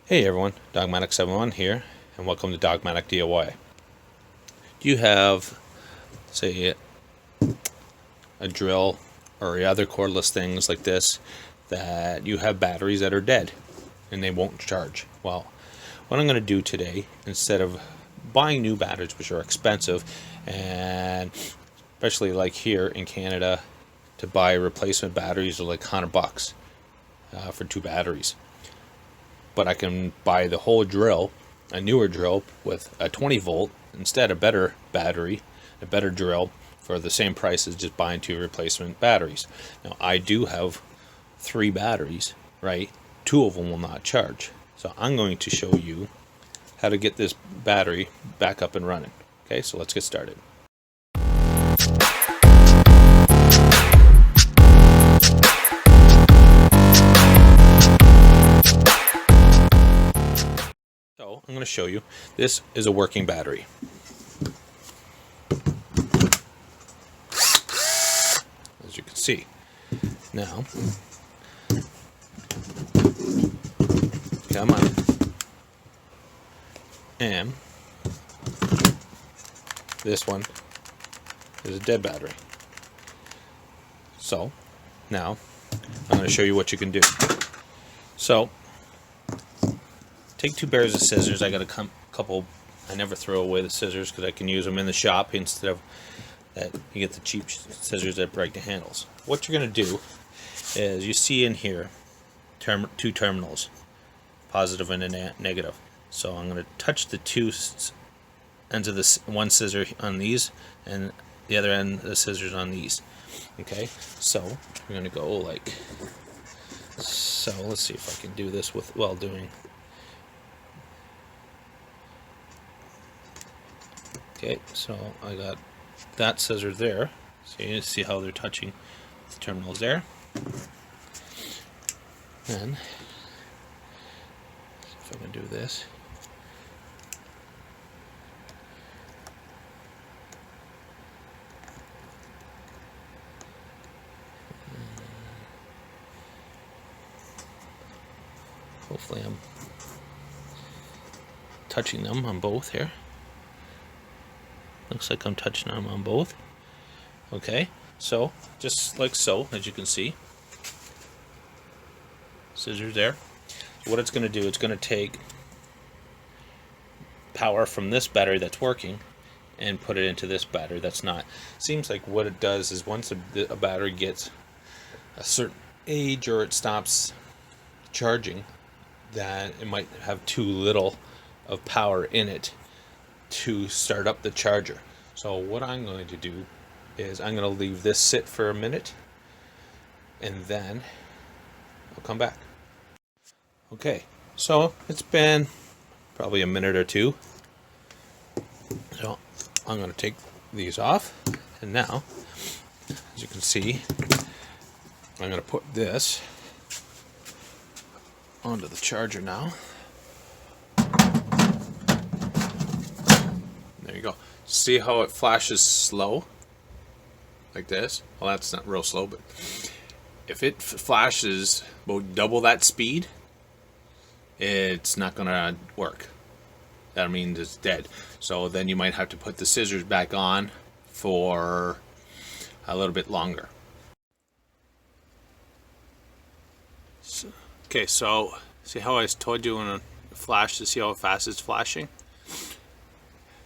Hey everyone, Dogmatic71 here, and welcome to Dogmatic DIY. Do you have, say, a drill or other cordless things like this that you have batteries that are dead and they won't charge? Well, what I'm going to do today, instead of buying new batteries, which are expensive, and especially like here in Canada, to buy replacement batteries are like $100 for 2 batteries. But I can buy the whole drill, a newer drill with a 20 volt instead, a better battery, a better drill for the same price as just buying 2 replacement batteries. Now I do have 3 batteries, right? 2 of them will not charge. So I'm going to show you how to get this battery back up and running. Okay, so let's get started. So I'm going to show you. This is a working battery. As you can see. Now, come on. And this one is a dead battery. So now I'm going to show you what you can do. So take 2 pairs of scissors. I got a couple. I never throw away the scissors because I can use them in the shop instead of that. You get the cheap scissors that break the handles. What you're going to do is, you see in here 2 terminals, positive and a negative. So I'm going to touch the 2 ends of this one scissor on these, and the other end of the scissors on these. Okay, so we're going to go like so. Let's see if I can do this while doing. Okay, so I got that scissor there. So you see how they're touching the terminals there. And if I can do this. Hopefully I'm touching them on both here. Looks like I'm touching them on both. Okay, so just like so, as you can see, scissors there. So what it's going to do, it's going to take power from this battery that's working and put it into this battery that's not. Seems like what it does is, once a battery gets a certain age or it stops charging, that it might have too little of power in it to start up the charger. So what I'm going to do is I'm going to leave this sit for a minute, and then I'll come back. Okay, so it's been probably a minute or 2. So I'm going to take these off, and now, as you can see, I'm going to put this onto the charger now. There you go. See how it flashes slow? Like this? Well, that's not real slow, but if it flashes about double that speed, it's not going to work. That means it's dead. So then you might have to put the scissors back on for a little bit longer. Okay, so see how I told you when it flashed to see how fast it's flashing?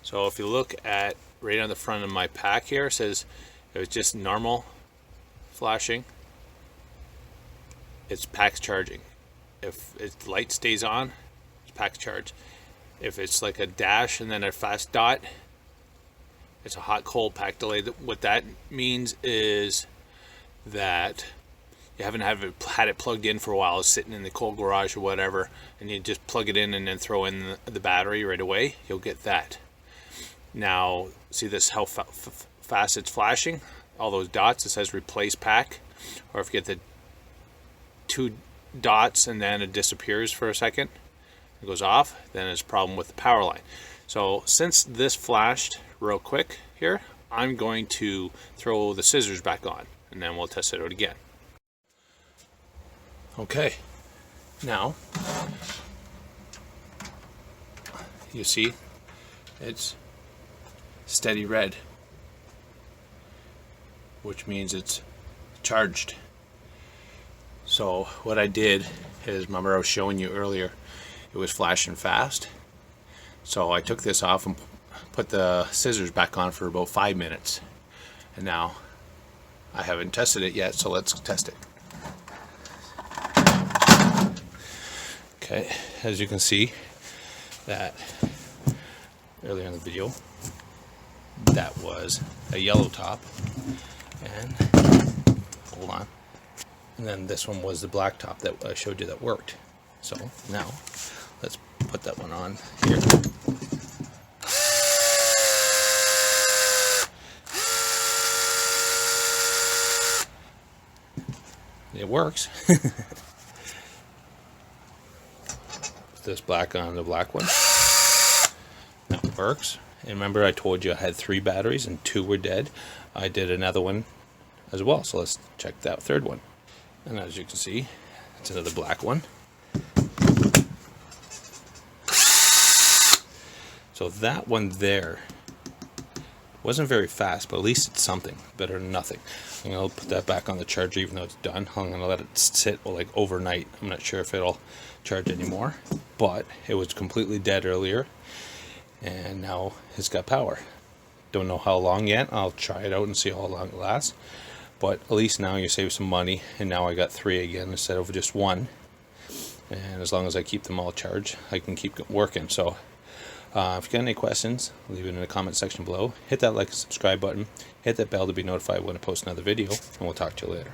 So if you look at right on the front of my pack here, it says it was just normal flashing. It's pack's charging. If the light stays on, it's pack's charge. If it's like a dash and then a fast dot, it's a hot cold pack delay. What that means is that you haven't had it plugged in for a while, it's sitting in the cold garage or whatever, and you just plug it in and then throw in the battery right away, you'll get that. Now, see this, how fast it's flashing? All those dots, it says replace pack. Or if you get the 2 dots and then it disappears for a second, it goes off, then it's a problem with the power line. So since this flashed real quick here, I'm going to throw the scissors back on, and then we'll test it out again. Okay, now you see it's steady red, which means it's charged. So what I did is, remember I was showing you earlier, it was flashing fast. So I took this off and put the scissors back on for about 5 minutes. And now I haven't tested it yet, so let's test it. Okay, as you can see, that earlier in the video, that was a yellow top, and hold on, and then this one was the black top that I showed you that worked. So now let's put that one on here. It works. Put this black on the black one. That works. And remember I told you I had 3 batteries and 2 were dead. I did another one as well. So let's check that third one. And as you can see, it's another black one. So that one there wasn't very fast, but at least it's something. Better than nothing. I'm going to put that back on the charger even though it's done. I'm going to let it sit like overnight. I'm not sure if it'll charge anymore, but it was completely dead earlier. And now it's got power. Don't know how long yet. I'll try it out and see how long it lasts. But at least now you save some money, and now I got 3 again instead of just 1. And as long as I keep them all charged, I can keep working. So if you got any questions, leave it in the comment section below. Hit that like and subscribe button. Hit that bell to be notified when I post another video, and we'll talk to you later.